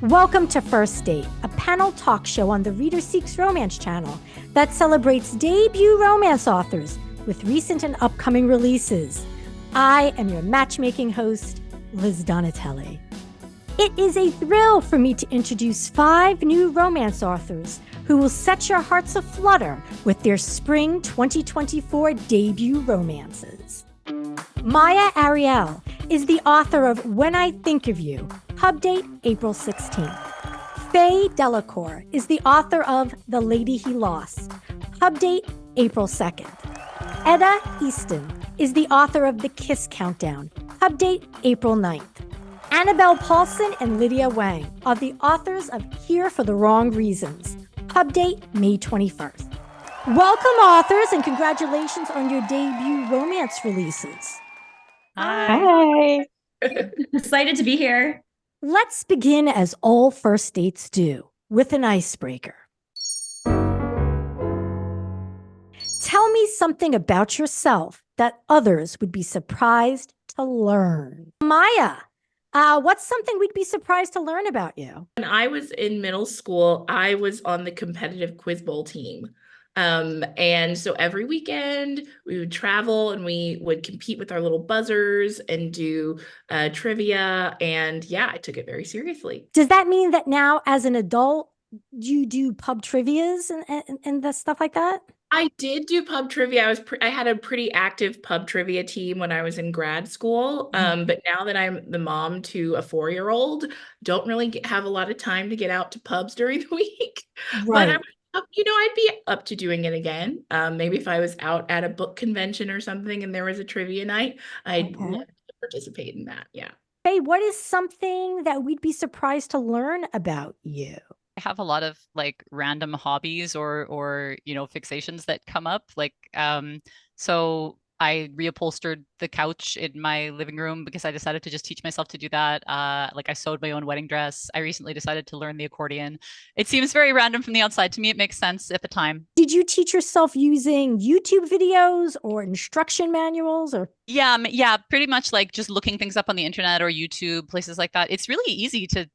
Welcome to First Date, a panel talk show on the Reader Seeks Romance channel that celebrates debut romance authors with recent and upcoming releases. I am your matchmaking host, Liz Donatelli. It is a thrill for me to introduce 5 new romance authors who will set your hearts aflutter with their spring 2024 debut romances. Myah Ariel is the author of When I Think of You, pub date April 16th. Faye Delacour is the author of The Lady He Lost, pub date April 2nd. Etta Easton is the author of The Kiss Countdown, pub date April 9th. Annabel Paulsen and Lydia Wang are the authors of Here for the Wrong Reasons, pub date May 21st. Welcome, authors, and congratulations on your debut romance releases. Hi. Excited to be here. Let's begin as all first dates do, with an icebreaker. Tell me something about yourself that others would be surprised to learn. Myah, what's something we'd be surprised to learn about you? When I was in middle school, I was on the competitive quiz bowl team. And so every weekend we would travel and we would compete with our little buzzers and do trivia. And yeah, I took it very seriously. Does that mean that now as an adult, you do pub trivias and the stuff like that? I did do pub trivia. I had a pretty active pub trivia team when I was in grad school. But now that I'm the mom to a 4-year-old, don't really have a lot of time to get out to pubs during the week. Right. But I'd be up to doing it again. Maybe if I was out at a book convention or something and there was a trivia night, I'd love to participate in that. Yeah. Hey, what is something that we'd be surprised to learn about you? I have a lot of like random hobbies or fixations that come up. So I reupholstered the couch in my living room because I decided to just teach myself to do that. I sewed my own wedding dress. I recently decided to learn the accordion. It seems very random from the outside. To me, it makes sense at the time. Did you teach yourself using YouTube videos or instruction manuals or? Yeah, pretty much like just looking things up on the internet or YouTube, places like that. It's really easy to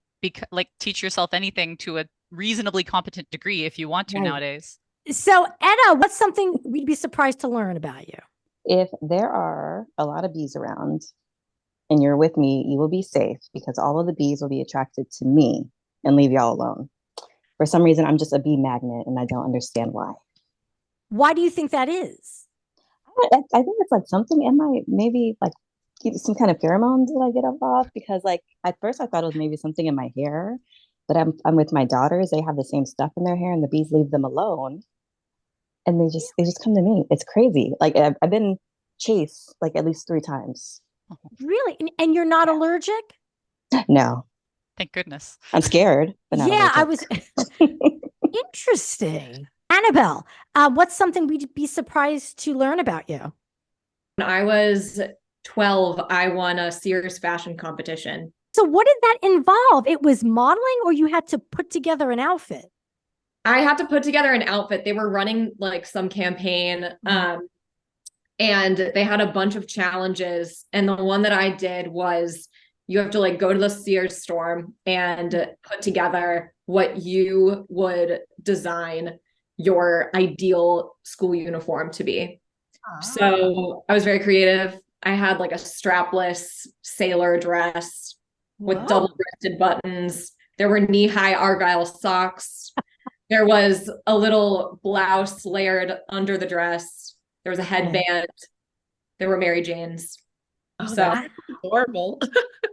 teach yourself anything to a reasonably competent degree if you want to nowadays. So Etta, what's something we'd be surprised to learn about you? If there are a lot of bees around and you're with me, you will be safe because all of the bees will be attracted to me and leave y'all alone. For some reason, I'm just a bee magnet and I don't understand why. Why do you think that is? I think it's like something in my, maybe like some kind of pheromones that I get off because like at first I thought it was maybe something in my hair, but I'm with my daughters. They have the same stuff in their hair and the bees leave them alone. And they just come to me. It's crazy. Like I've been chased like at least 3 times. Really? And you're not allergic? No. Thank goodness. I'm scared, but not allergic. I was interesting. Annabel, what's something we'd be surprised to learn about you? When I was 12, I won a Sears fashion competition. So what did that involve? It was modeling or you had to put together an outfit? I had to put together an outfit. They were running like some campaign and they had a bunch of challenges. And the one that I did was you have to like go to the Sears store and put together what you would design your ideal school uniform to be. So I was very creative. I had like a strapless sailor dress with double-breasted buttons. There were knee-high Argyle socks. There was a little blouse layered under the dress. There was a headband. There were Mary Janes. So that's adorable.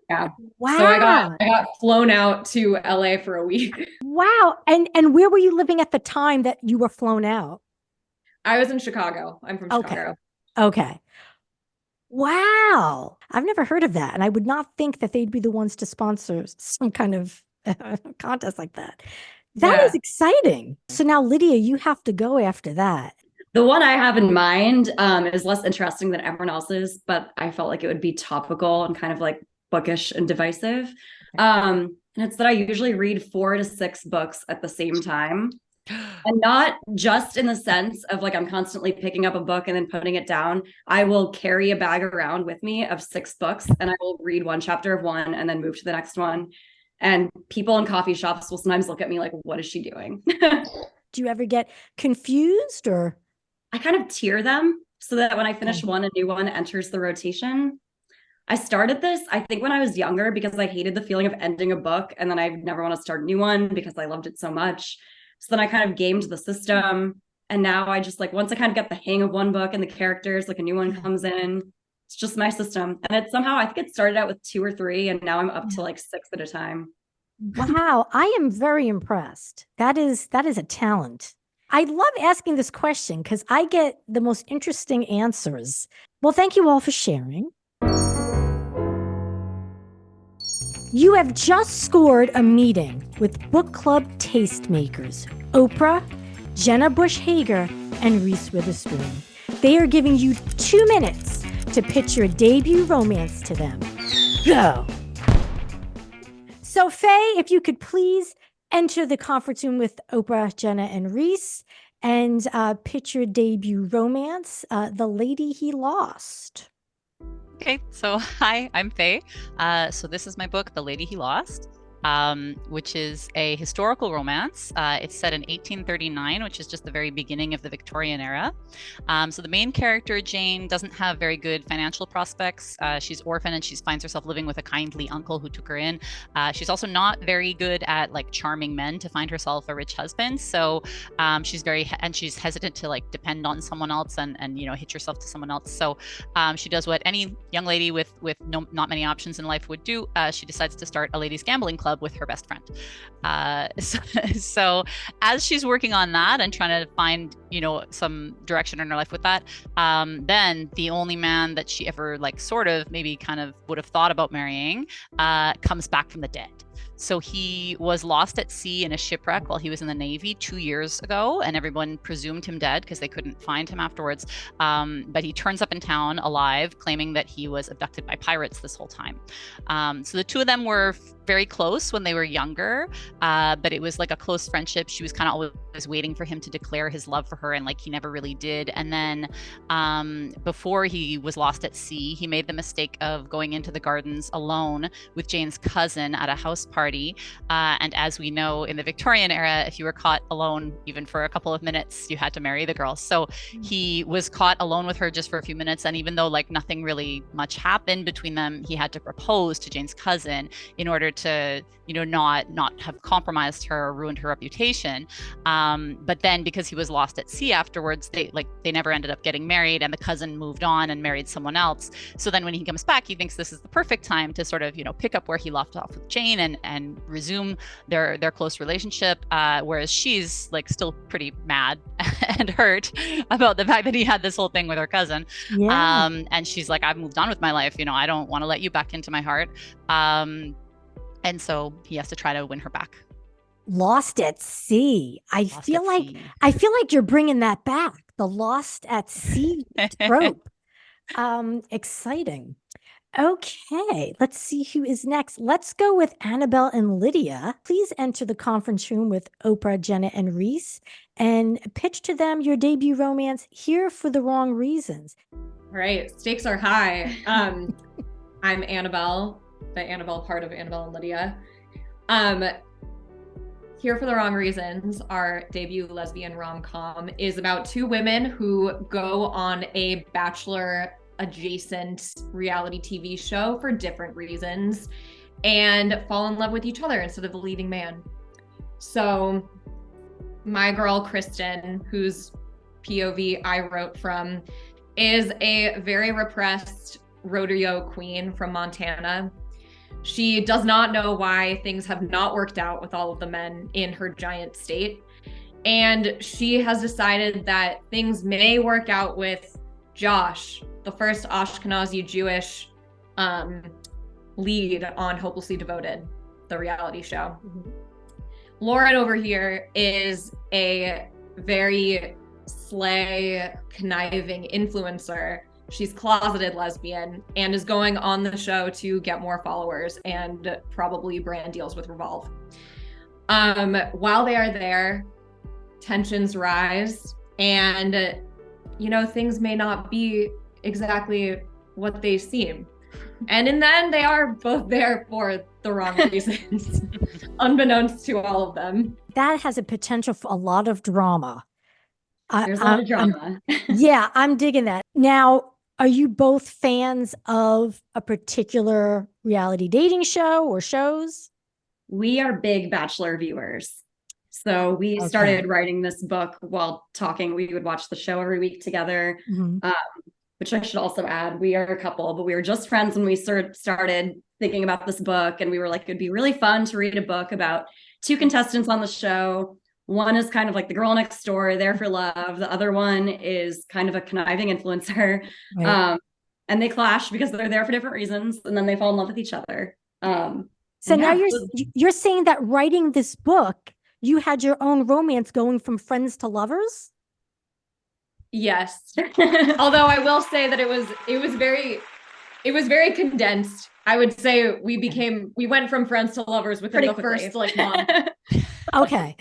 Yeah. Wow. So I got flown out to LA for a week. Wow. And where were you living at the time that you were flown out? I was in Chicago. I'm from Chicago. Okay. Wow. I've never heard of that. And I would not think that they'd be the ones to sponsor some kind of contest like that. That is exciting. So now, Lydia, you have to go after that. The one I have in mind is less interesting than everyone else's, but I felt like it would be topical and kind of like bookish and divisive. And it's that I usually read 4 to 6 books at the same time. And not just in the sense of like I'm constantly picking up a book and then putting it down. I will carry a bag around with me of 6 books and I will read one chapter of one and then move to the next one. And people in coffee shops will sometimes look at me like, what is she doing? Do you ever get confused or? I kind of tier them so that when I finish one, a new one enters the rotation. I started this, I think, when I was younger because I hated the feeling of ending a book, and then I never want to start a new one because I loved it so much. So then I kind of gamed the system. And now I just like, once I kind of get the hang of one book and the characters, like a new one comes in, it's just my system. And it's somehow, I think it started out with 2 or 3, and now I'm up to like 6 at a time. Wow, I am very impressed. That is a talent. I love asking this question because I get the most interesting answers. Well, thank you all for sharing. You have just scored a meeting with book club tastemakers, Oprah, Jenna Bush Hager, and Reese Witherspoon. They are giving you 2 minutes to pitch your debut romance to them. Go. So Faye, if you could please enter the conference room with Oprah, Jenna, and Reese and pitch your debut romance, The Lady He Lost. Okay, so hi, I'm Faye. So this is my book, The Lady He Lost, which is a historical romance. It's set in 1839, which is just the very beginning of the Victorian era. So the main character, Jane, doesn't have very good financial prospects. She's orphaned and she finds herself living with a kindly uncle who took her in. She's also not very good at like charming men to find herself a rich husband. So she's hesitant to like depend on someone else and hitch herself to someone else. So she does what any young lady with not many options in life would do. She decides to start a ladies' gambling club with her best friend. So as she's working on that and trying to find, some direction in her life with that, then the only man that she ever maybe kind of would have thought about marrying comes back from the dead. So he was lost at sea in a shipwreck while he was in the Navy 2 years ago, and everyone presumed him dead because they couldn't find him afterwards. But he turns up in town alive, claiming that he was abducted by pirates this whole time. So the two of them were very close when they were younger, but it was like a close friendship. She was kind of always waiting for him to declare his love for her, and he never really did. And then before he was lost at sea, he made the mistake of going into the gardens alone with Jane's cousin at a house party. And as we know, in the Victorian era, if you were caught alone, even for a couple of minutes, you had to marry the girl. So he was caught alone with her just for a few minutes. And even though nothing really much happened between them, he had to propose to Jane's cousin in order to, not have compromised her or ruined her reputation. But then because he was lost at sea afterwards, they never ended up getting married, and the cousin moved on and married someone else. So then when he comes back, he thinks this is the perfect time to sort of, pick up where he left off with Jane and resume their close relationship. Whereas she's still pretty mad and hurt about the fact that he had this whole thing with her cousin. Yeah. And she's like, I've moved on with my life. I don't want to let you back into my heart. And so he has to try to win her back. Lost at Sea. I feel like you're bringing that back. The Lost at Sea trope. Exciting. Okay, let's see who is next. Let's go with Annabel and Lydia. Please enter the conference room with Oprah, Jenna, and Reese and pitch to them your debut romance, Here for the Wrong Reasons. All right, stakes are high. I'm Annabel, the Annabel part of Annabel and Lydia. Here for the Wrong Reasons, our debut lesbian rom-com, is about 2 women who go on a bachelor adjacent reality TV show for different reasons and fall in love with each other instead of the leading man. So my girl Kristen, whose POV I wrote from, is a very repressed rodeo queen from Montana. She does not know why things have not worked out with all of the men in her giant state. And she has decided that things may work out with Josh, the first Ashkenazi Jewish lead on Hopelessly Devoted, the reality show. Mm-hmm. Lauren over here is a very slay, conniving influencer. She's closeted lesbian and is going on the show to get more followers and probably brand deals with Revolve. While they are there, tensions rise and, things may not be exactly what they seem. And in the end, they are both there for the wrong reasons, unbeknownst to all of them. That has a potential for a lot of drama. There's a lot of drama. Yeah, I'm digging that. Now, are you both fans of a particular reality dating show or shows? We are big Bachelor viewers. So we started writing this book while talking. We would watch the show every week together, which I should also add, we are a couple, but we were just friends when we started thinking about this book. And we were like, it'd be really fun to read a book about two contestants on the show. One is kind of like the girl next door, there for love. The other one is kind of a conniving influencer. Right. And they clash because they're there for different reasons. And then they fall in love with each other. So now you're saying that writing this book, you had your own romance going from friends to lovers? Yes. Although I will say that it was very condensed. I would say we went from friends to lovers within the first month. Okay.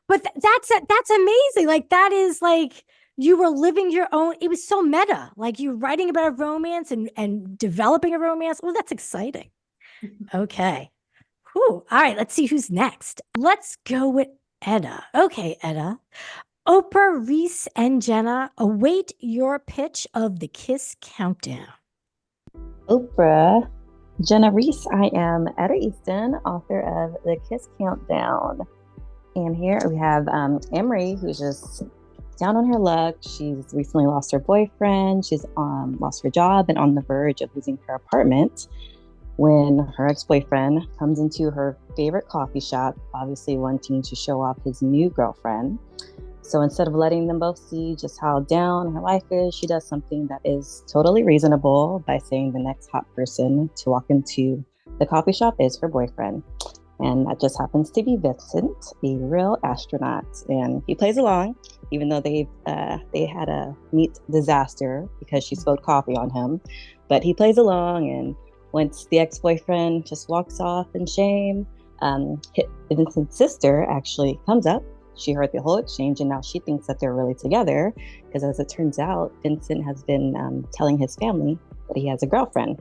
But that's amazing. Like, that is like, you were living your own, it was so meta. Like, you're writing about a romance and developing a romance. Oh, that's exciting. Okay. Whew. All right, let's see who's next. Let's go with Etta. Okay, Etta. Oprah, Reese, and Jenna await your pitch of the Kiss Countdown. Oprah, Jenna, Reese, I am Etta Easton, author of The Kiss Countdown. And here we have Emery, who's just down on her luck. She's recently lost her boyfriend. She's lost her job and on the verge of losing her apartment when her ex-boyfriend comes into her favorite coffee shop, obviously wanting to show off his new girlfriend. So instead of letting them both see just how down her life is, she does something that is totally reasonable by saying the next hot person to walk into the coffee shop is her boyfriend. And that just happens to be Vincent, a real astronaut. And he plays along, even though they had a meat disaster because she spilled coffee on him. But he plays along, and once the ex-boyfriend just walks off in shame, Vincent's sister actually comes up. She heard the whole exchange, and now she thinks that they're really together because, as it turns out, Vincent has been telling his family that he has a girlfriend.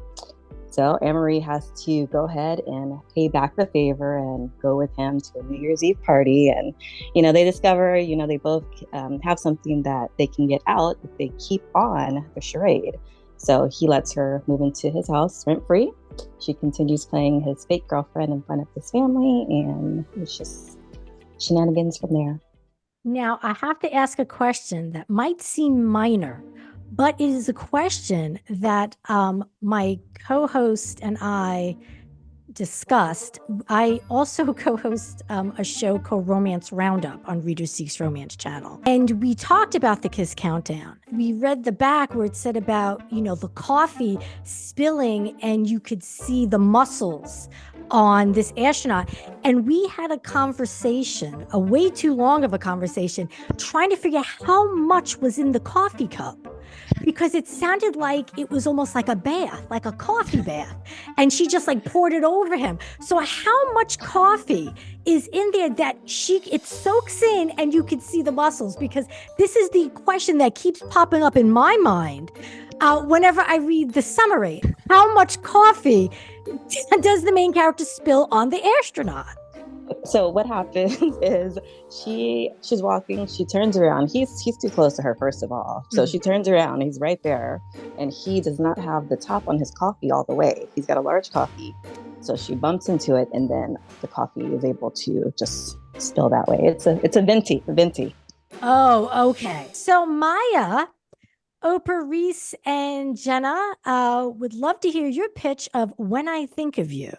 So Anne-Marie has to go ahead and pay back the favor and go with him to a New Year's Eve party. And, they discover, they both have something that they can get out if they keep on the charade. So he lets her move into his house rent-free. She continues playing his fake girlfriend in front of his family, and it's just shenanigans from there. Now, I have to ask a question that might seem minor, but it is a question that my co-host and I discussed. I also co-host a show called Romance Roundup on Reader Seeks Romance channel. And we talked about the Kiss Countdown. We read the back where it said about, the coffee spilling and you could see the muscles on this astronaut. And we had a conversation, a way too long of a conversation, trying to figure out how much was in the coffee cup. Because it sounded like it was almost like a bath, like a coffee bath. And she just poured it over him. So how much coffee is in there that it soaks in and you could see the muscles? Because this is the question that keeps popping up in my mind whenever I read the summary. How much coffee does the main character spill on the astronaut? So what happens is she's walking, she turns around. He's too close to her, first of all. So she turns around, he's right there, and he does not have the top on his coffee all the way. He's got a large coffee. So she bumps into it, and then the coffee is able to just spill that way. It's a venti. Oh, okay. So Myah, Oprah, Reese, and Jenna would love to hear your pitch of When I Think of You.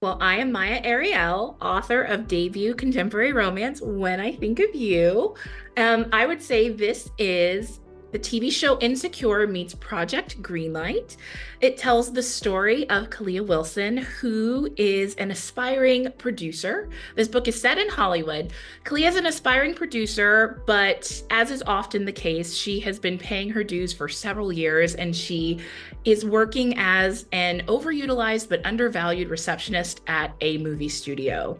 Well, I am Myah Ariel, author of debut contemporary romance, When I Think of You. I would say this is the TV show Insecure meets Project Greenlight. It tells the story of Kalia Wilson, who is an aspiring producer. This book is set in Hollywood. Kalia is an aspiring producer, but as is often the case, she has been paying her dues for several years, and she is working as an overutilized but undervalued receptionist at a movie studio.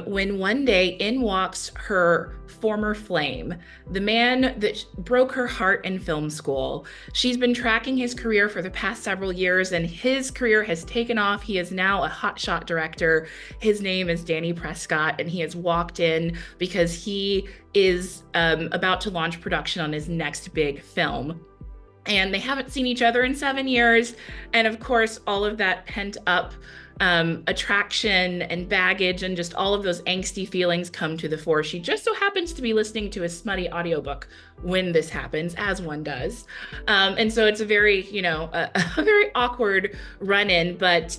When one day in walks her former flame, the man that broke her heart art and film school. She's been tracking his career for the past several years, and his career has taken off. He is now a hotshot director. His name is Danny Prescott, and he has walked in because he is about to launch production on his next big film. And they haven't seen each other in 7 years. And of course, all of that pent up attraction and baggage and just all of those angsty feelings come to the fore. She just so happens to be listening to a smutty audiobook when this happens, as one does. And so it's a very, a very awkward run-in, but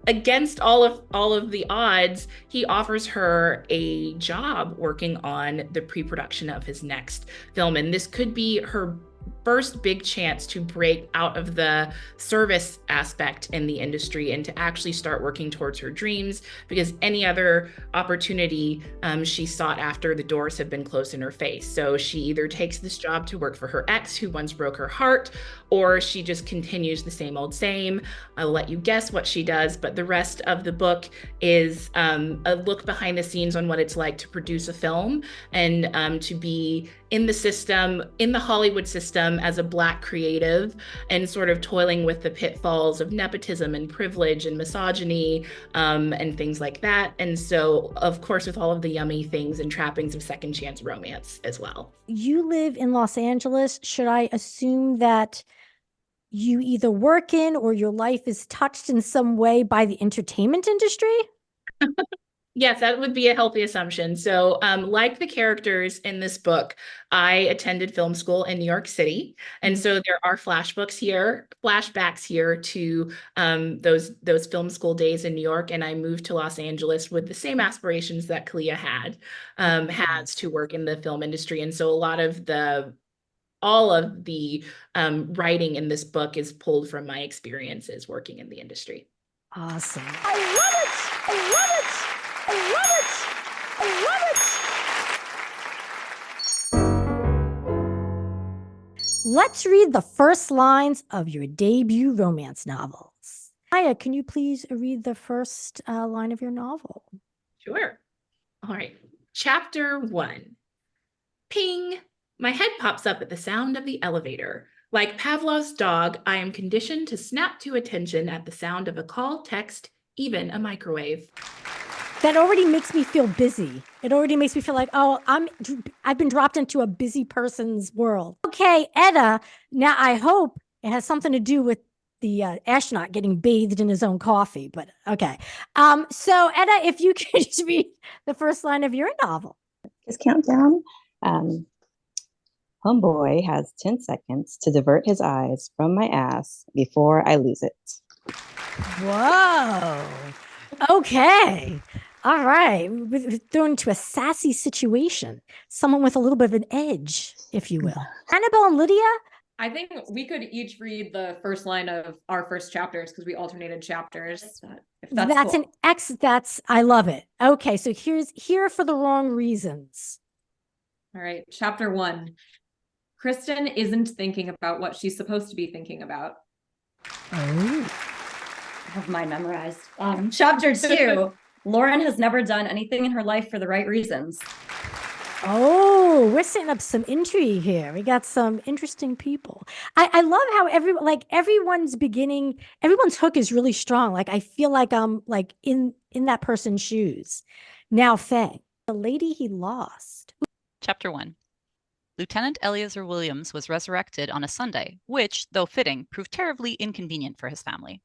against all of the odds, he offers her a job working on the pre-production of his next film. And this could be her first big chance to break out of the service aspect in the industry and to actually start working towards her dreams, because any other opportunity she sought after, the doors have been closed in her face. So she either takes this job to work for her ex who once broke her heart, or she just continues the same old same. I'll let you guess what she does, but the rest of the book is a look behind the scenes on what it's like to produce a film and to be in the system, in the Hollywood system as a Black creative, and sort of toiling with the pitfalls of nepotism and privilege and misogyny and things like that. And so, of course, with all of the yummy things and trappings of second chance romance as well. You live in Los Angeles. Should I assume that you either work in or your life is touched in some way by the entertainment industry? Yes, that would be a healthy assumption. So like the characters in this book, I attended film school in New York City. And so there are flashbacks here to those film school days in New York. And I moved to Los Angeles with the same aspirations that Kalia has to work in the film industry. And so all of the writing in this book is pulled from my experiences working in the industry. Awesome. I love it. I love it. I love it. I love it. Let's read the first lines of your debut romance novels. Myah, can you please read the first line of your novel? Sure. All right. Chapter 1. Ping. My head pops up at the sound of the elevator. Like Pavlov's dog, I am conditioned to snap to attention at the sound of a call, text, even a microwave. That already makes me feel busy. It already makes me feel like, oh, I've been dropped into a busy person's world. Okay, Etta, now I hope it has something to do with the astronaut getting bathed in his own coffee, but okay. So Etta, if you could just read the first line of your novel. His countdown. Homeboy has 10 seconds to divert his eyes from my ass before I lose it. Whoa. Okay. All right. We're thrown into a sassy situation. Someone with a little bit of an edge, if you will. Annabel and Lydia? I think we could each read the first line of our first chapters because we alternated chapters. If that's cool. I love it. Okay. So here for the wrong reasons. All right. Chapter 1. Kristen isn't thinking about what she's supposed to be thinking about. Oh. I have mine memorized. Chapter 2. Lauren has never done anything in her life for the right reasons. Oh, we're setting up some intrigue here. We got some interesting people. I love how everyone's hook is really strong. Like I feel like I'm like in that person's shoes. Now, Faye, the lady he lost. Chapter 1. Lieutenant Eleazar Williams was resurrected on a Sunday, which, though fitting, proved terribly inconvenient for his family.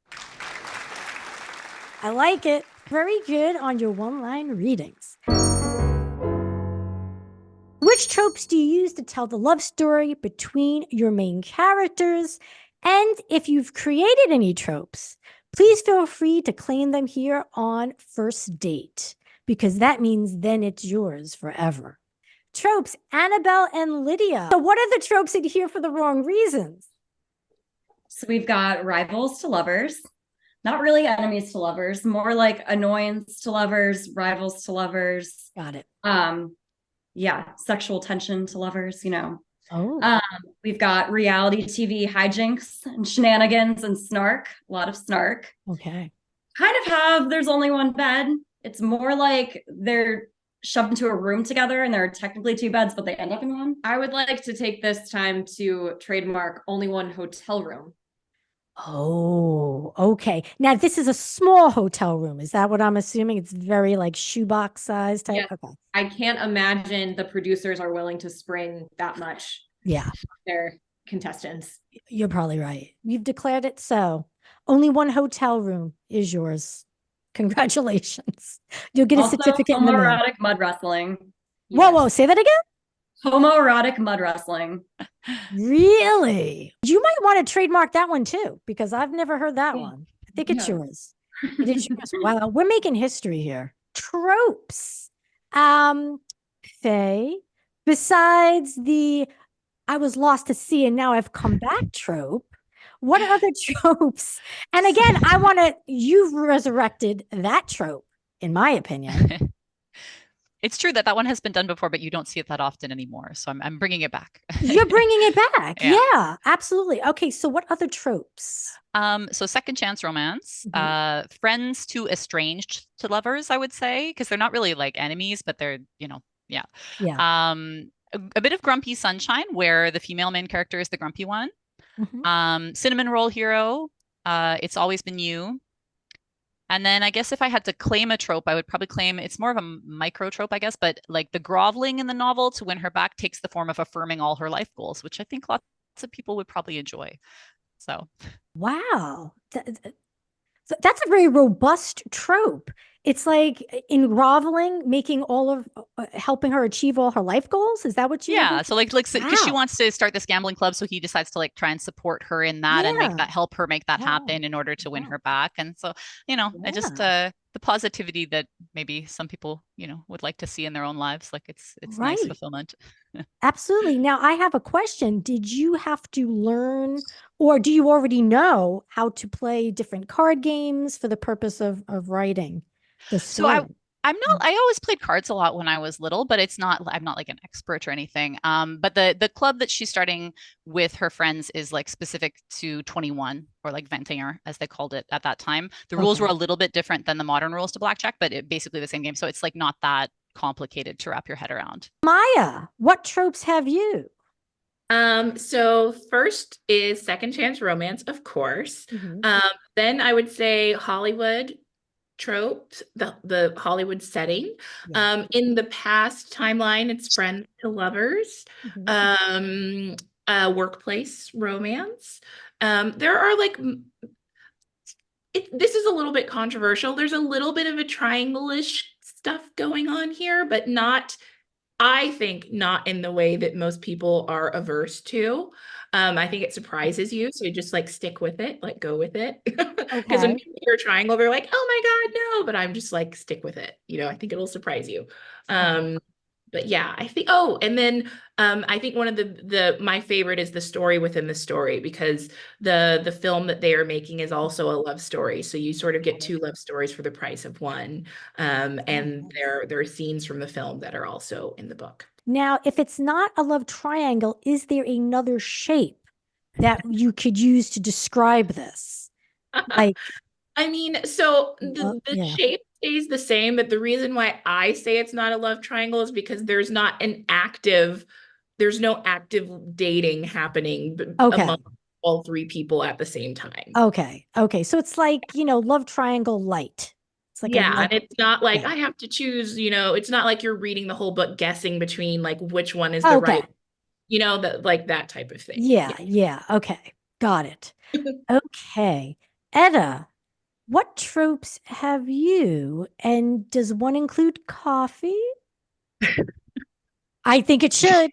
I like it. Very good on your one-line readings. Which tropes do you use to tell the love story between your main characters? And if you've created any tropes, please feel free to claim them here on First Date, because that means then it's yours forever. Tropes, Annabel and Lydia. So what are the tropes in here for the wrong reasons? So we've got rivals to lovers, not really enemies to lovers, more like annoyance to lovers, rivals to lovers. Got it. Yeah, sexual tension to lovers, Oh. We've got reality TV hijinks and shenanigans and snark, a lot of snark. Okay. Kind of have there's only one bed. It's more like they're shoved into a room together and there are technically two beds, but they end up in one. I would like to take this time to trademark only one hotel room. Oh, okay. Now this is a small hotel room. Is that what I'm assuming? It's very like shoebox size type. Yeah. Okay. I can't imagine the producers are willing to spring that much. Yeah. Their contestants. You're probably right. You've declared it so. Only one hotel room is yours. Congratulations. You'll get a certificate in the mail. Homoerotic mud wrestling. Whoa, say that again? Homoerotic mud wrestling. Really? You might want to trademark that one too, because I've never heard that one. I think it's yours. It is yours. Wow, we're making history here. Tropes. Faye, besides the I was lost to sea and now I've come back trope, what other tropes? And again, you've resurrected that trope, in my opinion. It's true that one has been done before, but you don't see it that often anymore. So I'm bringing it back. You're bringing it back. Yeah. Yeah, absolutely. Okay, so what other tropes? So second chance romance, friends to estranged to lovers, I would say, because they're not really like enemies, but they're, yeah. A bit of grumpy sunshine where the female main character is the grumpy one. Cinnamon roll hero, it's always been you. And then I guess if I had to claim a trope, I would probably claim it's more of a micro trope, I guess, but like the groveling in the novel to win her back takes the form of affirming all her life goals, which I think lots of people would probably enjoy. So, wow. That's a very robust trope. It's like in groveling, making all of helping her achieve all her life goals. Is that what you? Yeah. So because she wants to start this gambling club, so he decides to like try and support her in that and help her make that happen in order to win her back. And so I just the positivity that maybe some people would like to see in their own lives, like it's nice fulfillment. Absolutely. Now I have a question. Did you have to learn, or do you already know how to play different card games for the purpose of writing? So I always played cards a lot when I was little, but I'm not like an expert or anything. But the club that she's starting with her friends is like specific to 21 or like Ventinger, as they called it at that time. The rules were a little bit different than the modern rules to blackjack, but it basically the same game. So it's like not that complicated to wrap your head around. Myah, what tropes have you? So first is second chance romance, of course. Then I would say Hollywood tropes, the Hollywood setting. In the past timeline, it's friends to lovers, workplace romance. There are like this is a little bit controversial. There's a little bit of a triangle-ish stuff going on here, but I think not in the way that most people are averse to. I think it surprises you. So you just like stick with it, like go with it. Because when people hear triangle, they're like, oh my God, no. But I'm just like, stick with it. I think it'll surprise you. But yeah, I think, and then I think one of my favorite is the story within the story, because the film that they are making is also a love story. So you sort of get two love stories for the price of one. And there are scenes from the film that are also in the book. Now, if it's not a love triangle, is there another shape that you could use to describe this? Like, I mean, so the shape stays the same, but the reason why I say it's not a love triangle is because there's no active dating happening among all three people at the same time. Okay. So it's like, love triangle light. It's like and it's not like I have to choose, it's not like you're reading the whole book guessing between like which one is the right, that type of thing. Yeah. Okay. Got it. Okay. Etta, what tropes have you? And does one include coffee? I think it should.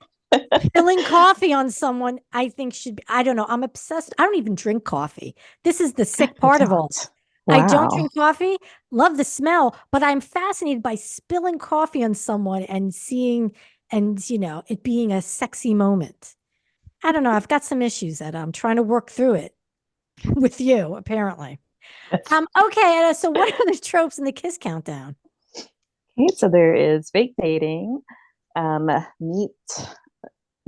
Spilling coffee on someone, I think should be. I don't know. I'm obsessed. I don't even drink coffee. This is the sick part of all. Wow. I don't drink coffee. Love the smell, but I'm fascinated by spilling coffee on someone and seeing, it being a sexy moment. I don't know. I've got some issues that I'm trying to work through it with you, apparently. Okay, so what are the tropes in the kiss countdown? Okay, so there is fake dating, meet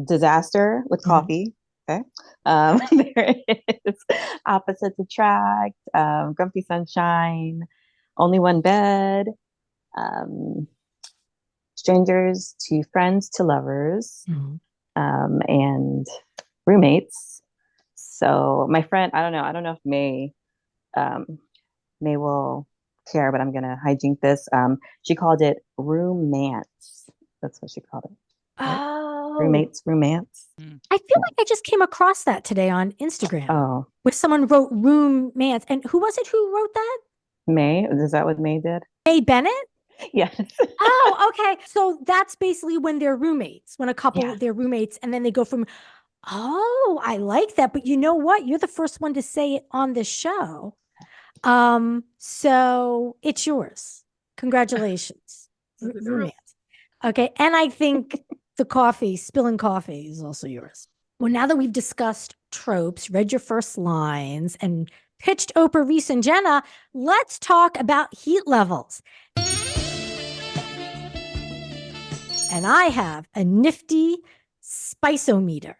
disaster with coffee. Okay. There is opposites attract, grumpy sunshine, only one bed, strangers to friends to lovers, and roommates. So my friend, I don't know if May will care, but I'm gonna hijink this. She called it romance. That's what she called it. Right? Oh, Roommates, romance. I feel like I just came across that today on Instagram. Oh, Where someone wrote romance. And who was it who wrote that? May? Is that what May did? May Bennett? Yes. Oh, okay. So that's basically when they're roommates, when a couple, Yeah. they're roommates, and then they go from, oh, I like that. But you know what? You're the first one to say it on this show. So it's yours. Congratulations. Romance. Okay. And I think the spilling coffee is also yours. Well, now that we've discussed tropes, read your first lines, and pitched Oprah, Reese, and Jenna, let's talk about heat levels. And I have a nifty spiceometer.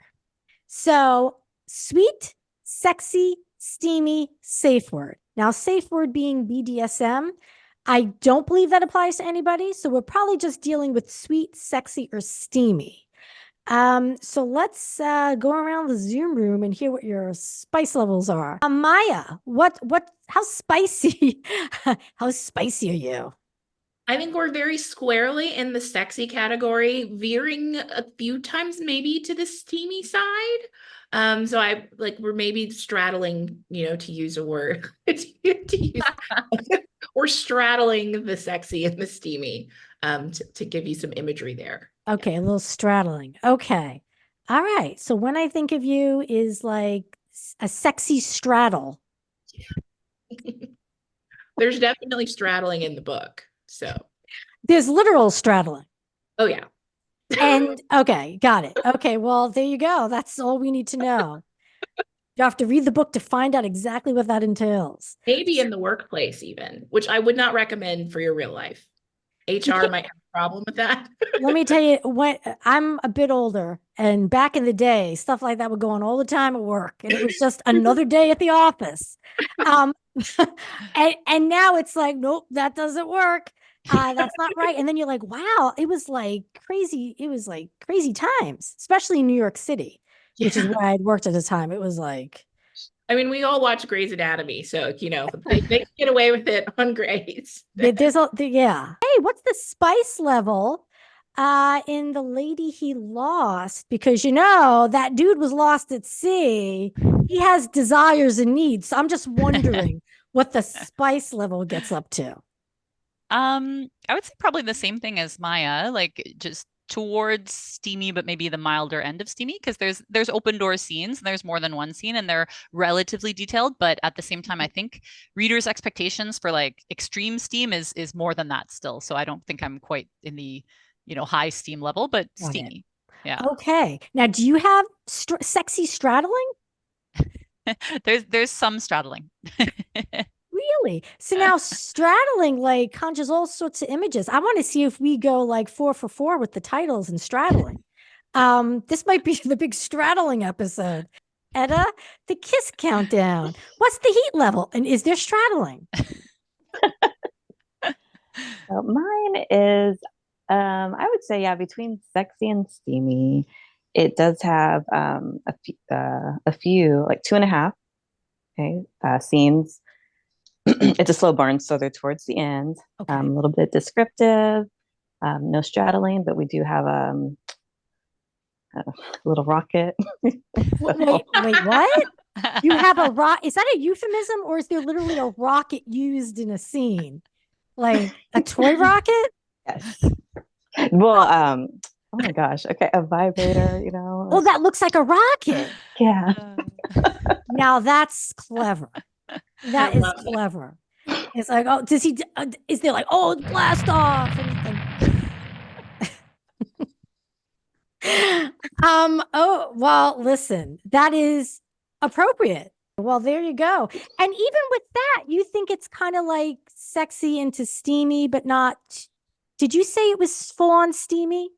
So sweet, sexy, steamy, safe word. Now, safe word being BDSM. I don't believe that applies to anybody. So we're probably just dealing with sweet, sexy, or steamy. So let's go around the Zoom room and hear what your spice levels are. Myah, how spicy, how spicy are you? I think we're very squarely in the sexy category, veering a few times maybe to the steamy side. So we're maybe straddling, to use a word, or straddling the sexy and the steamy, to give you some imagery there. Okay, a little straddling. Okay. All right. So when I think of you is like a sexy straddle. There's definitely straddling in the book. So there's literal straddling. Oh yeah. And okay, got it. Okay, well, there you go. That's all we need to know. You have to read the book to find out exactly what that entails. Maybe in the workplace even, which I would not recommend for your real life. HR might have a problem with that. Let me tell you, I'm a bit older, and back in the day, stuff like that would go on all the time at work, and it was just another day at the office. And now it's like, nope, that doesn't work. That's not right. And then you're like, wow, it was like crazy. It was like crazy times, especially in New York City, which is where I had worked at the time. It was like, I mean, we all watch Grey's Anatomy, so they can get away with it on Grey's. Yeah. Hey, what's the spice level in The Lady He Lost? Because that dude was lost at sea. He has desires and needs. So I'm just wondering what the spice level gets up to. I would say probably the same thing as Myah, like just towards steamy, but maybe the milder end of steamy, because there's open door scenes and there's more than one scene and they're relatively detailed, but at the same time, I think readers' expectations for like extreme steam is more than that still. So I don't think I'm quite in the high steam level, but steamy. Yeah. Okay. Now, do you have sexy straddling? There's some straddling. Really? So now straddling like conjures all sorts of images. I want to see if we go like 4 for 4 with the titles and straddling. This might be the big straddling episode. Etta, the kiss countdown. What's the heat level? And is there straddling? So mine is, I would say, between sexy and steamy. It does have a few, like 2.5, scenes. It's a slow burn, so they're towards the end. Okay. A little bit descriptive, no straddling, but we do have a little rocket. Wait, what? You have a rock? Is that a euphemism, or is there literally a rocket used in a scene, like a toy rocket? Yes. Well, oh my gosh. Okay, a vibrator. Oh, that looks like a rocket. Yeah. Now that's clever. That is clever. It's like, oh, does he? Is there like, oh, blast off? Oh, well, listen, that is appropriate. Well, there you go. And even with that, you think it's kind of like sexy into steamy, but not. Did you say it was full on steamy?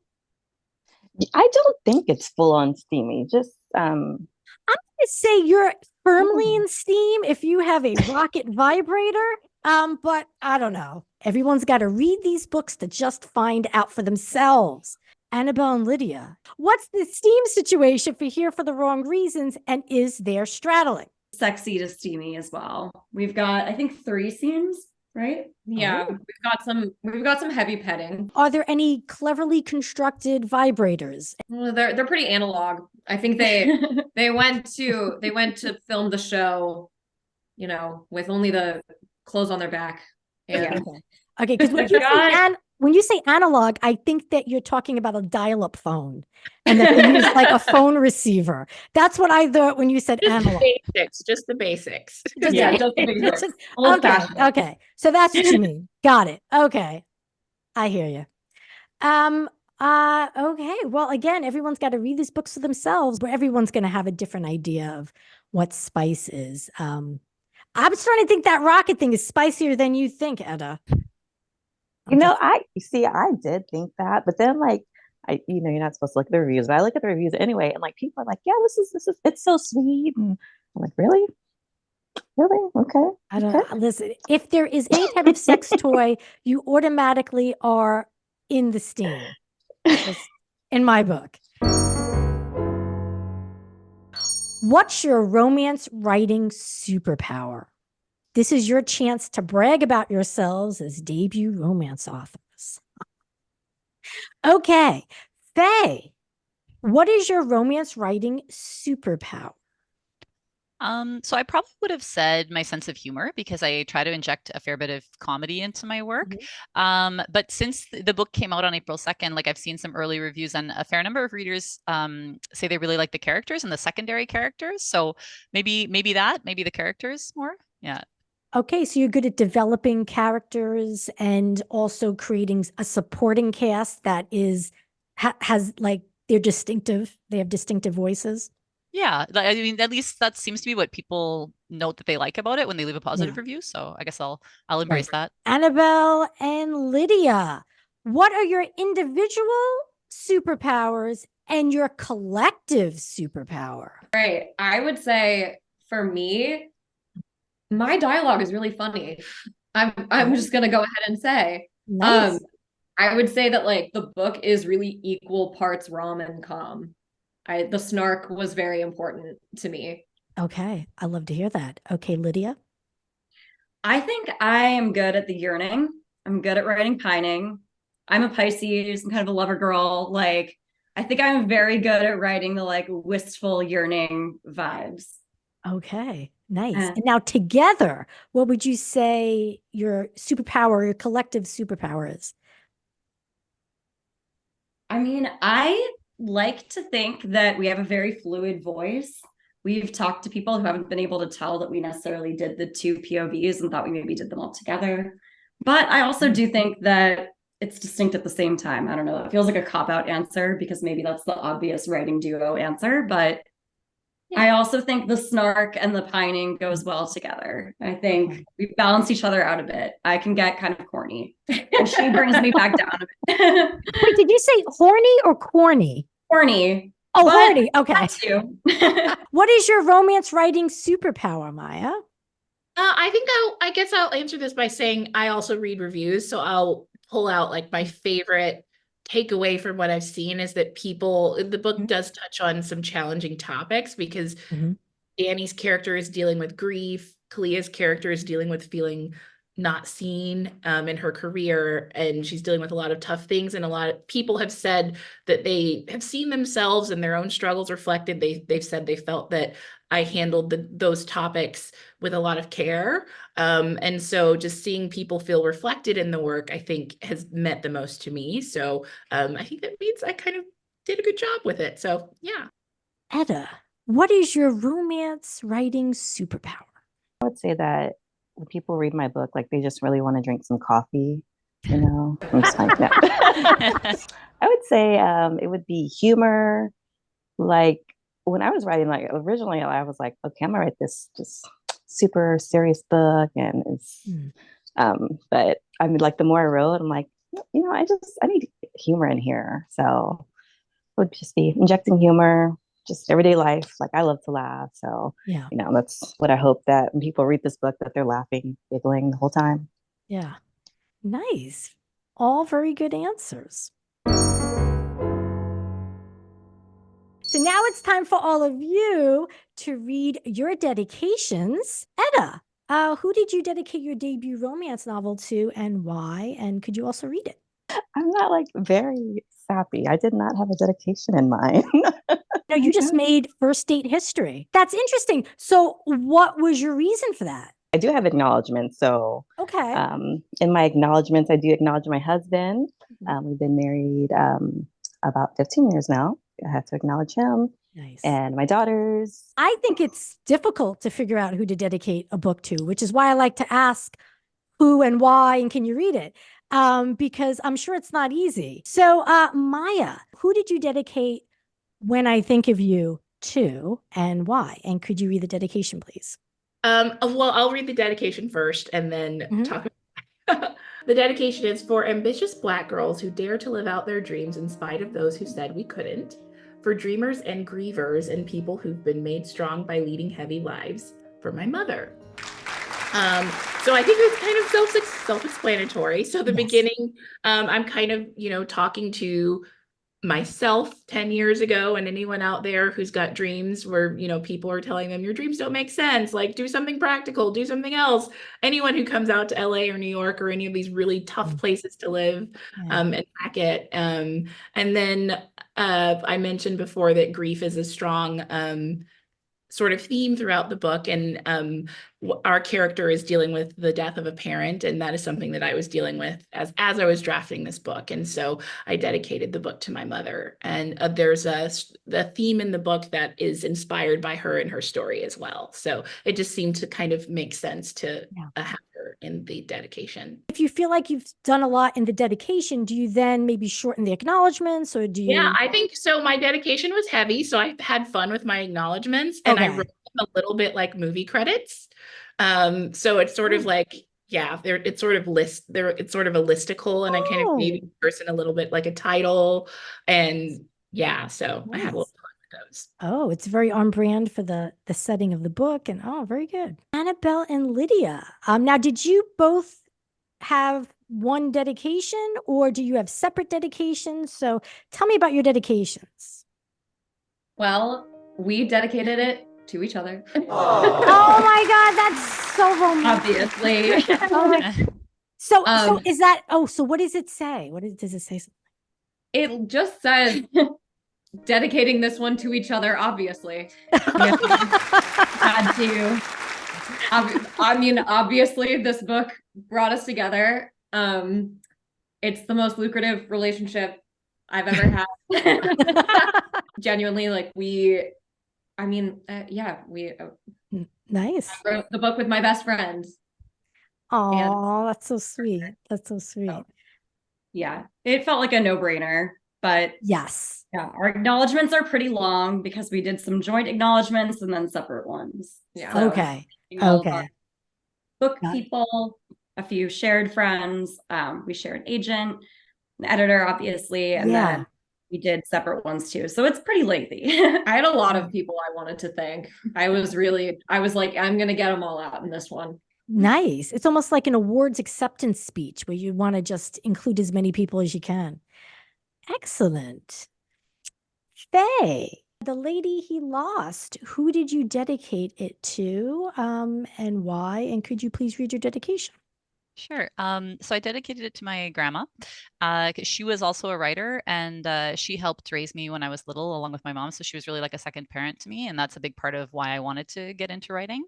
I don't think it's full on steamy. Just I'm going to say you're firmly in steam if you have a rocket vibrator But I don't know. Everyone's got to read these books to just find out for themselves. Annabel and Lydia, what's the steam situation for Here for the Wrong Reasons, and is there straddling? Sexy to steamy as well. We've got, I think, 3 scenes, right? Yeah, Oh. we've got some heavy petting. Are there any cleverly constructed vibrators? Well, they're pretty analog. I think they went to film the show, with only the clothes on their back. Yeah. Okay, because when you say analog, I think that you're talking about a dial-up phone and that they use like a phone receiver. That's what I thought when you said analog. Just the basics. Yeah, just the basics. Okay. So that's what you mean. Got it. Okay. I hear you. Okay. Well, again, everyone's got to read these books for themselves, but everyone's going to have a different idea of what spice is. I'm starting to think that rocket thing is spicier than you think, Etta. I did think that, but then you're not supposed to look at the reviews, but I look at the reviews anyway, and like people are like, yeah, this is it's so sweet, and I'm like, really, okay. I don't listen. If there is any type of sex toy, you automatically are in the steam. In my book. What's your romance writing superpower? This is your chance to brag about yourselves as debut romance authors. Okay, Faye, what is your romance writing superpower? So I probably would have said my sense of humor, because I try to inject a fair bit of comedy into my work. But since the book came out on April 2nd, I've seen some early reviews, and a fair number of readers say they really like the characters and the secondary characters. So maybe the characters more. Yeah. Okay, so you're good at developing characters and also creating a supporting cast that has they're distinctive. They have distinctive voices. Yeah, I mean, at least that seems to be what people note that they like about it when they leave a positive review. So I guess I'll embrace that. Annabel and Lydia, what are your individual superpowers and your collective superpower? Right. I would say for me, my dialogue is really funny. I'm just gonna go ahead and say, Nice. I would say that the book is really equal parts rom and com. The snark was very important to me. Okay, I love to hear that. Okay, Lydia. I think I am good at the yearning. I'm good at writing pining. I'm a Pisces. I'm kind of a lover girl. I think I'm very good at writing the wistful yearning vibes. Okay, nice. And now together, what would you say your superpower, your collective superpower is? I mean, I like to think that we have a very fluid voice. We've talked to people who haven't been able to tell that we necessarily did the 2 POVs and thought we maybe did them all together. But I also do think that it's distinct at the same time. I don't know. It feels like a cop-out answer because maybe that's the obvious writing duo answer. But I also think the snark and the pining goes well together. I think we balance each other out a bit. I can get kind of corny, and she brings me back down a bit. Wait, did you say horny or corny? Corny. Oh, horny. Okay. Too. What is your romance writing superpower, Myah? I guess I'll answer this by saying I also read reviews. So I'll pull out my favorite takeaway from what I've seen is that the book does touch on some challenging topics because Danny's character is dealing with grief. Kalia's character is dealing with feeling not seen in her career, and she's dealing with a lot of tough things. And a lot of people have said that they have seen themselves and their own struggles reflected. They've said they felt that I handled those topics with a lot of care. And so just seeing people feel reflected in the work, I think has meant the most to me. So I think that means I kind of did a good job with it. So yeah. Etta, what is your romance writing superpower? I would say that when people read my book, they just really want to drink some coffee, I'm just like, no. I would say it would be humor. When I was writing, originally I was like, okay, I'm gonna write this just super serious book, and it's but I mean, the more I wrote, I'm like, I need humor in here. So it would just be injecting humor, just everyday life. Like I love to laugh. So, Yeah. That's what I hope that when people read this book, that they're laughing, giggling the whole time. Yeah. Nice. All very good answers. So now it's time for all of you to read your dedications. Etta, who did you dedicate your debut romance novel to and why? And could you also read it? I'm not like very sappy. I did not have a dedication in mind. No, you just made first date history. That's interesting. So what was your reason for that? I do have acknowledgments. So Okay. in my acknowledgments, I do acknowledge my husband. We've been married about 15 years now. I have to acknowledge him. Nice. And my daughters. I think it's difficult to figure out who to dedicate a book to, which is why I like to ask who and why and can you read it? Because I'm sure it's not easy. So Myah, who did you dedicate When I Think of You to and why? And could you read the dedication, please? Well, I'll read the dedication first and then talk about the dedication is for ambitious Black girls who dare to live out their dreams in spite of those who said we couldn't, for dreamers and grievers and people who've been made strong by leading heavy lives, for my mother. So I think it's kind of self-explanatory. So the beginning, I'm kind of, talking to myself 10 years ago and anyone out there who's got dreams where, people are telling them your dreams don't make sense, like do something practical, do something else. Anyone who comes out to LA or New York or any of these really tough places to live and pack it. And then I mentioned before that grief is a strong sort of theme throughout the book. And our character is dealing with the death of a parent. And that is something that I was dealing with as I was drafting this book. And so I dedicated the book to my mother. And there's the theme in the book that is inspired by her and her story as well. So it just seemed to kind of make sense to have her in the dedication. If you feel like you've done a lot in the dedication, do you then maybe shorten the acknowledgments or do you? Yeah, I think so. My dedication was heavy, so I had fun with my acknowledgments and I wrote them a little bit like movie credits. So it's sort of like, it's sort of a listicle and I kind of gave each person a little bit like a title and so I had a little fun with those. Oh, it's very on brand for the setting of the book and very good. Annabel and Lydia. Now, did you both have one dedication or do you have separate dedications? So tell me about your dedications. Well, we dedicated it to each other. Oh my God, that's so romantic. Obviously. So is that, so what does it say? Does it say? It just says dedicating this one to each other, obviously. Had to. I mean, obviously this book brought us together. It's the most lucrative relationship I've ever had. Genuinely, like we nice. I wrote the book with my best friend. Oh, that's so sweet. That's so sweet. Yeah, it felt like a no-brainer, but yes. Yeah, our acknowledgements are pretty long because we did some joint acknowledgements and then separate ones. Yeah. So, okay. Book people, a few shared friends. We share an agent, an editor, obviously, and then we did separate ones too. So it's pretty lengthy. I had a lot of people I wanted to thank. I was like, I'm going to get them all out in this one. Nice. It's almost like an awards acceptance speech where you want to just include as many people as you can. Excellent. Faye, the lady he lost, who did you dedicate it to and why? And could you please read your dedication? Sure. So I dedicated it to my grandma because she was also a writer and she helped raise me when I was little along with my mom. So she was really like a second parent to me. And that's a big part of why I wanted to get into writing.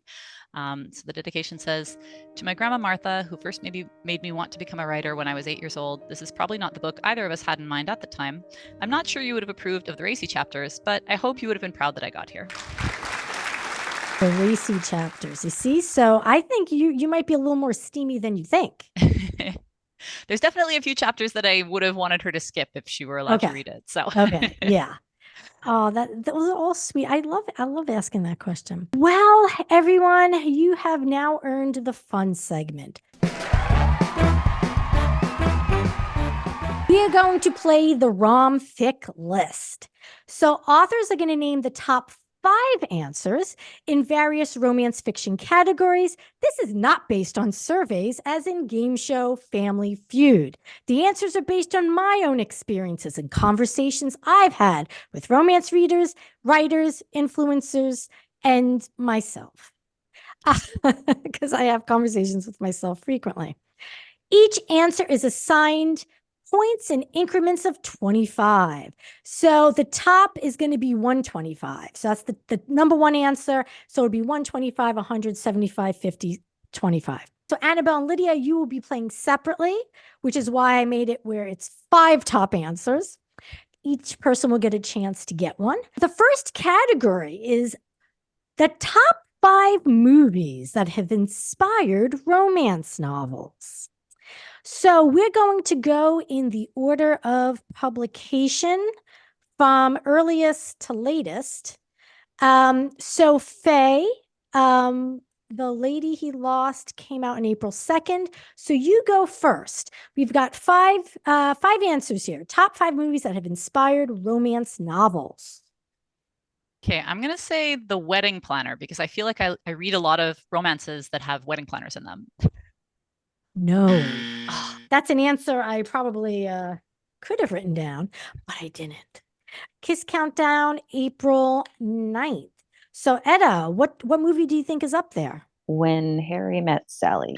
So the dedication says, to my grandma Martha, who first made me want to become a writer when I was 8 years old. This is probably not the book either of us had in mind at the time. I'm not sure you would have approved of the racy chapters, but I hope you would have been proud that I got here. The racy chapters, you see? So I think you might be a little more steamy than you think. There's definitely a few chapters that I would have wanted her to skip if she were allowed to read it. So okay, yeah. Oh, that was all sweet. I love asking that question. Well, everyone, you have now earned the fun segment. We we're going to play the ROMFick list. So authors are going to name the top 5 answers in various romance fiction categories. This is not based on surveys, as in Game Show, Family Feud. The answers are based on my own experiences and conversations I've had with romance readers, writers, influencers, and myself. Because I have conversations with myself frequently. Each answer is assigned points in increments of 25. So the top is going to be 125. So that's the number one answer. So it'll be 125, 100, 75, 50, 25. So Annabel and Lydia, you will be playing separately, which is why I made it where it's 5 top answers. Each person will get a chance to get one. The first category is the top 5 movies that have inspired romance novels. So we're going to go in the order of publication from earliest to latest. So Faye, The Lady He Lost came out on April 2nd. So you go first. We've got 5 answers here. Top 5 movies that have inspired romance novels. Okay, I'm going to say The Wedding Planner because I feel like I read a lot of romances that have wedding planners in them. No. That's an answer I probably could have written down, but I didn't. Kiss Countdown, April 9th. So Etta, what movie do you think is up there? When Harry Met Sally.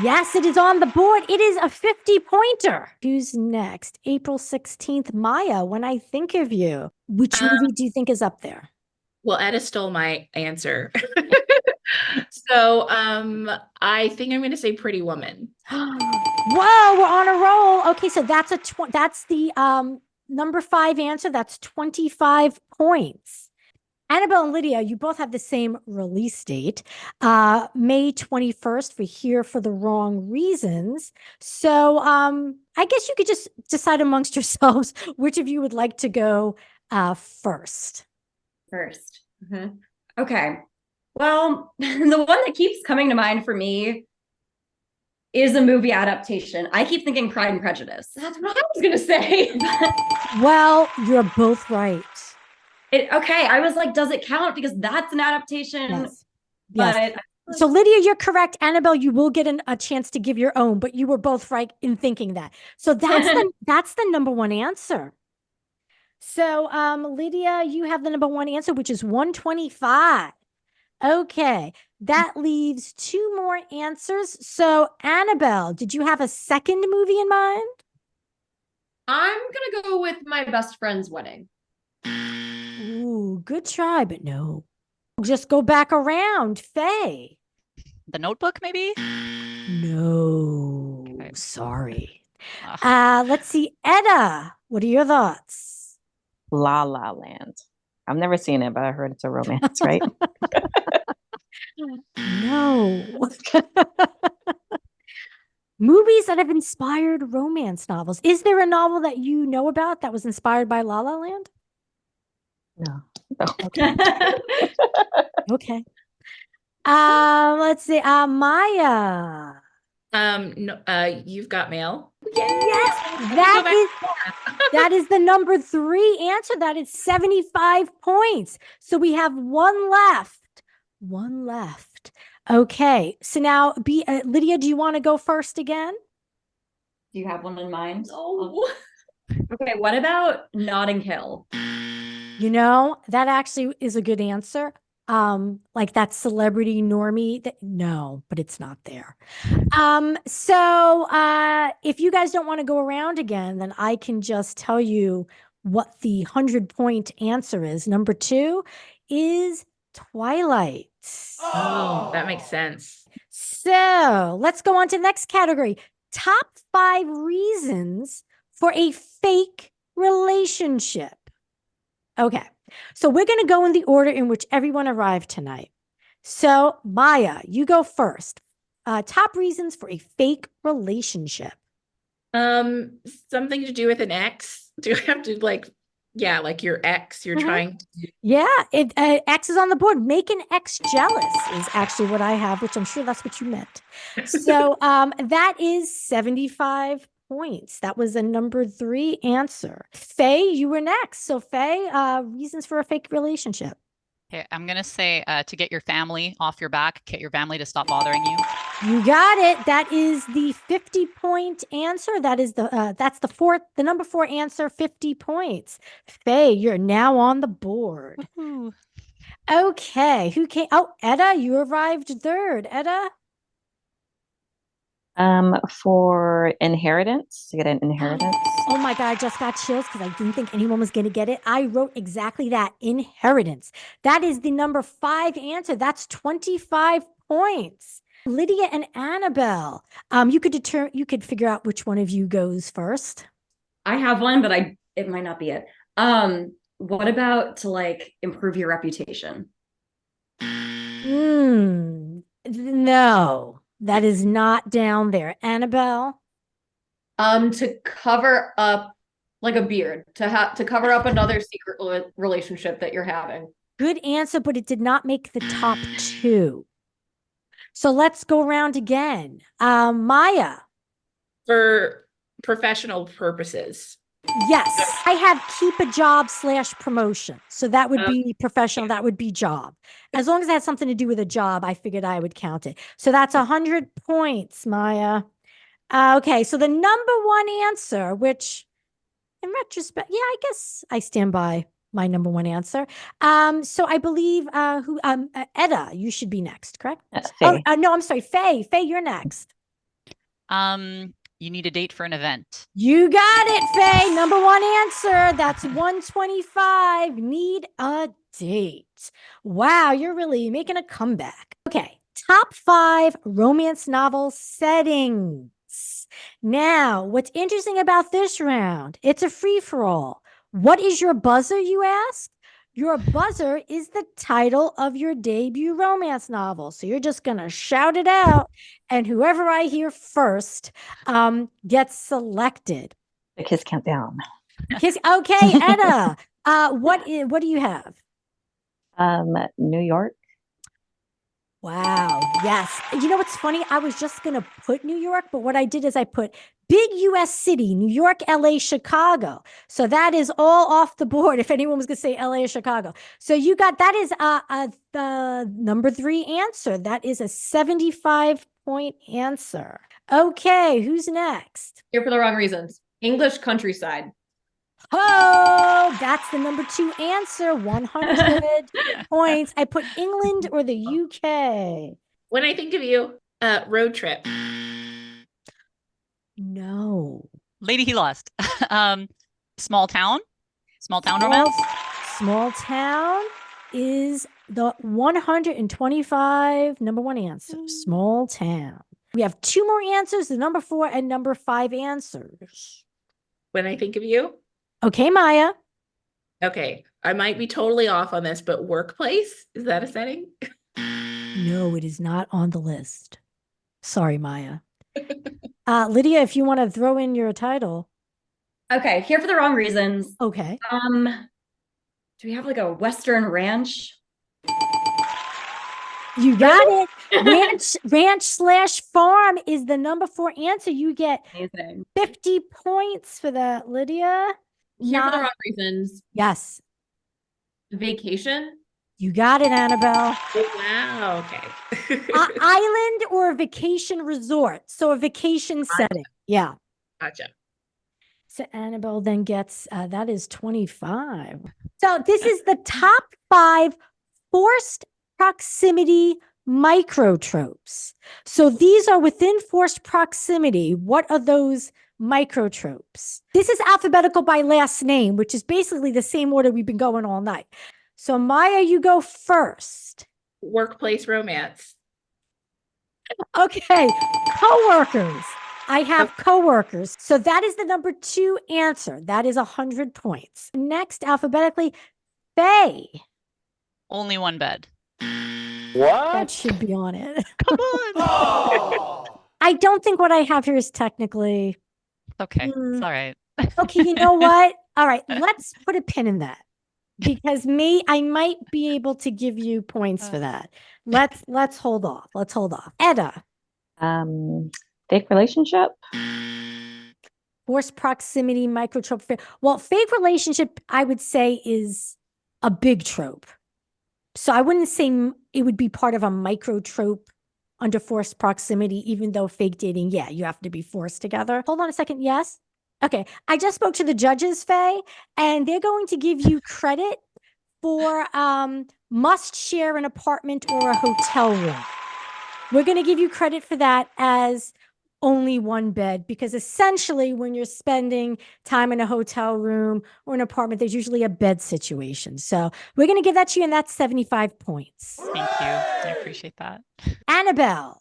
Yes, it is on the board. It is a 50-pointer. Who's next? April 16th, Myah, When I Think of You. Which movie do you think is up there? Well, Etta stole my answer. So I think I'm going to say Pretty Woman. Whoa, we're on a roll. Okay, so that's the number 5 answer. That's 25 points. Annabel and Lydia, you both have the same release date, May 21st for Here for the Wrong Reasons. So I guess you could just decide amongst yourselves which of you would like to go first. Mm-hmm. Okay. Well, the one that keeps coming to mind for me is a movie adaptation. I keep thinking Pride and Prejudice. That's what I was going to say. Well, you're both right. Okay, I was like, does it count? Because that's an adaptation. Yes. But Yes. So Lydia, you're correct. Annabel, you will get a chance to give your own, but you were both right in thinking that. So that's the number 1 answer. So Lydia, you have the number 1 answer, which is 125. Okay, that leaves 2 more answers. So Annabel, did you have a second movie in mind? I'm going to go with My Best Friend's Wedding. Ooh, good try, but no. Just go back around. Faye. The Notebook, maybe? No, Okay. sorry. Let's see. Etta, what are your thoughts? La La Land. I've never seen it, but I heard it's a romance, right? No. Movies that have inspired romance novels. Is there a novel that you know about that was inspired by La La Land? No. Okay. Let's see. Myah. No, You've Got Mail. Yes, that is the number 3 answer. That is 75 points. So we have one left. Okay. So now, Lydia, do you want to go first again? do you have one in mind? Oh. Okay, what about Notting Hill? You know, that actually is a good answer. Like that celebrity normie no, but it's not there. So if you guys don't want to go around again, then I can just tell you what the 100-point answer is. Number 2 is Twilight. Oh, that makes sense. So let's go on to the next category. Top 5 reasons for a fake relationship. Okay. So we're going to go in the order in which everyone arrived tonight. So Myah, you go first. Top reasons for a fake relationship. Something to do with an ex. Do you have to like your ex you're trying to Yeah, X is on the board. Make an ex jealous is actually what I have, which I'm sure that's what you meant. So that is 75 points. That was a number 3 answer. Faye, you were next. So Faye, reasons for a fake relationship. Okay, I'm gonna say to get your family off your back, get your family to stop bothering you. You got it. That is the 50-point answer. That is the number 4 answer, 50 points. Faye, you're now on the board. Woohoo. Okay, who came? Oh, Etta, you arrived third. Etta? For inheritance, to get an inheritance. Oh my God, I just got chills because I didn't think anyone was going to get it. I wrote exactly that, inheritance. That is the number 5 answer. That's 25 points. Lydia and Annabel, you could figure out which one of you goes first. I have one, but it might not be it. What about to like improve your reputation? No, that is not down there. Annabel? To cover up like a beard, to cover up another secret relationship that you're having. Good answer, but it did not make the top 2. So let's go around again. Myah. For professional purposes. Yes, I have keep a job / promotion. So that would be professional. That would be job. As long as it has something to do with a job, I figured I would count it. So that's 100 points, Myah. Okay, so the number 1 answer, which in retrospect, yeah, I guess I stand by my number 1 answer. So I believe Etta, you should be next, correct? Faye. No, I'm sorry, Faye. Faye, you're next. You need a date for an event. You got it, Faye. Number 1 answer. That's 125. Need a date. Wow, you're really making a comeback. Okay, top 5 romance novel settings. Now, what's interesting about this round, it's a free-for-all. What is your buzzer, you ask? Your buzzer is the title of your debut romance novel. So you're just going to shout it out, and whoever I hear first gets selected. The Kiss Countdown. Okay, Etta, what do you have? New York. Wow. Yes. You know what's funny? I was just going to put New York, but what I did is I put big US city, New York, LA, Chicago. So that is all off the board if anyone was going to say LA or Chicago. So you got, that is the number 3 answer. That is a 75-point answer. Okay, who's next? Here for the wrong reasons. English countryside. Oh, that's the number 2 answer. 100 points. I put England or the UK. When I think of you, road trip. No. Lady he lost. Small town romance. Small town is the 125 number 1 answer. Small town. We have 2 more answers, the number 4 and number 5 answers. When I think of you. Okay, Myah. Okay, I might be totally off on this, but workplace, is that a setting? No, it is not on the list. Sorry, Myah. Lydia, if you want to throw in your title. Okay, here for the wrong reasons. Okay. Do we have like a Western ranch? You got it. Ranch/farm is the number 4 answer. You get Amazing. 50 points for that, Lydia. Here for the wrong reasons. Yes. Vacation. You got it, Annabel. Oh, wow, okay. Island or a vacation resort. So a vacation setting. Yeah. Gotcha. So Annabel then gets, that is 25. So this is the top 5 forced proximity microtropes. So these are within forced proximity. What are those microtropes? This is alphabetical by last name, which is basically the same order we've been going all night. So Myah, you go first. Workplace romance. Okay, coworkers. I have coworkers. So that is the number 2 answer. That is 100 points. Next, alphabetically, Faye. Only one bed. What? That should be on it. Come on. Oh. I don't think what I have here is technically. Okay, it's all right. Okay, you know what? All right, let's put a pin in that. Because I might be able to give you points for that. Let's hold off. Let's hold off. Etta. Fake relationship. Forced proximity, microtrope. Well, fake relationship, I would say, is a big trope. So I wouldn't say it would be part of a microtrope under forced proximity, even though fake dating, yeah, you have to be forced together. Hold on a second. Yes. Okay. I just spoke to the judges, Faye, and they're going to give you credit for must share an apartment or a hotel room. We're going to give you credit for that as only one bed, because essentially when you're spending time in a hotel room or an apartment, there's usually a bed situation. So we're going to give that to you, and that's 75 points. Thank you. I appreciate that. Annabel,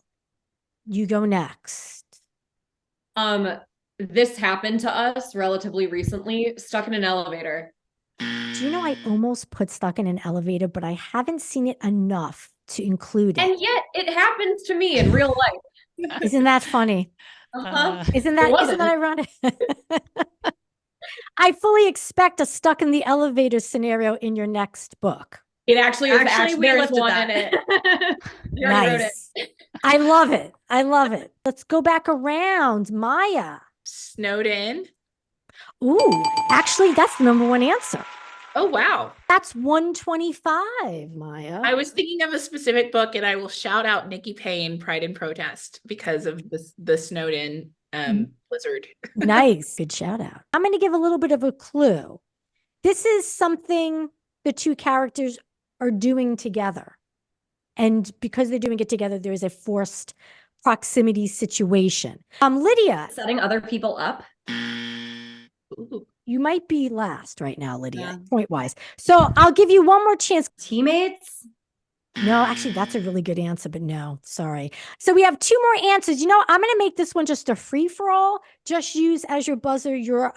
you go next. This happened to us relatively recently, stuck in an elevator. Do you know I almost put stuck in an elevator, but I haven't seen it enough to include it. And yet it happens to me in real life. Isn't that funny? Isn't that ironic? I fully expect a stuck in the elevator scenario in your next book. It actually is. Actually, we there's looked one at in it. You already wrote Nice. it. I love it. I love it. Let's go back around. Myah. Snowed in. Ooh, actually, that's the number one answer. Oh, wow. That's 125, Myah. I was thinking of a specific book, and I will shout out Nikki Payne, Pride and Protest, because of the snowed in blizzard. Nice. Good shout out. I'm going to give a little bit of a clue. This is something the two characters are doing together. And because they're doing it together, there is a forced proximity situation. Lydia. Setting other people up. Ooh. You might be last right now, Lydia, point-wise. So I'll give you one more chance. Teammates. No, actually, that's a really good answer, but no, sorry. So we have two more answers. You know, I'm going to make this one just a free-for-all. Just use as your buzzer your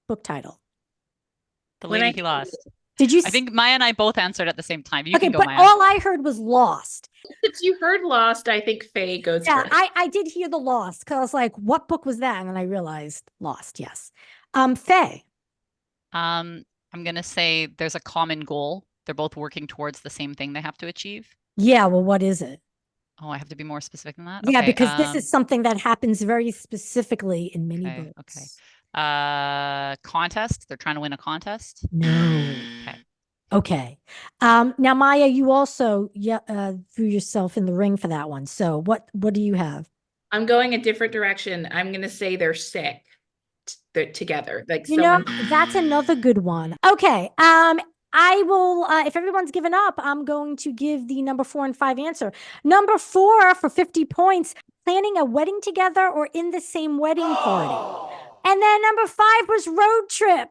book title. The Lady He Lost. Did you? I think Myah and I both answered at the same time. You okay, can go, but Myah. all I heard was Lost. Since you heard Lost, I think Faye goes Yeah, first. I did hear the Lost because I was like, what book was that? And then I realized Lost, yes. Faye. I'm going to say there's a common goal. They're both working towards the same thing they have to achieve. Yeah, well, what is it? Oh, I have to be more specific than that? Yeah, Okay, because this is something that happens very specifically in many okay, books. Contest. They're trying to win a contest. No. Okay. Okay. Now, Myah, you also threw yourself in the ring for that one. So what do you have? I'm going a different direction. I'm going to say they're sick. They're together. Like You know, that's another good one. Okay. I will, if everyone's given up, I'm going to give the number 4 and 5 answer. Number 4 for 50 points, planning a wedding together or in the same wedding party. And then number 5 was road trip.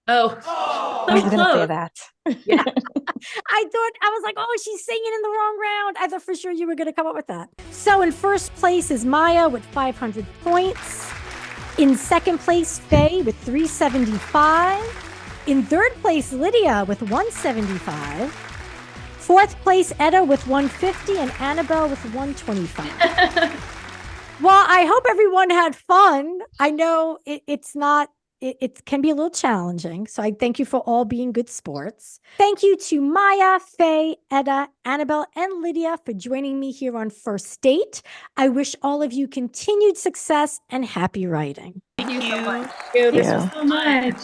Oh, I was going to say that. yeah. I was like, oh, she's singing in the wrong round. I thought for sure you were going to come up with that. So in first place is Myah with 500 points. In second place, Faye with 375. In third place, Lydia with 175. Fourth place, Etta with 150 and Annabel with 125. Well, I hope everyone had fun. I know it can be a little challenging. So I thank you for all being good sports. Thank you to Myah, Faye, Etta, Annabel, and Lydia for joining me here on First Date. I wish all of you continued success and happy writing. Thank you so much. Thank Thank you so much.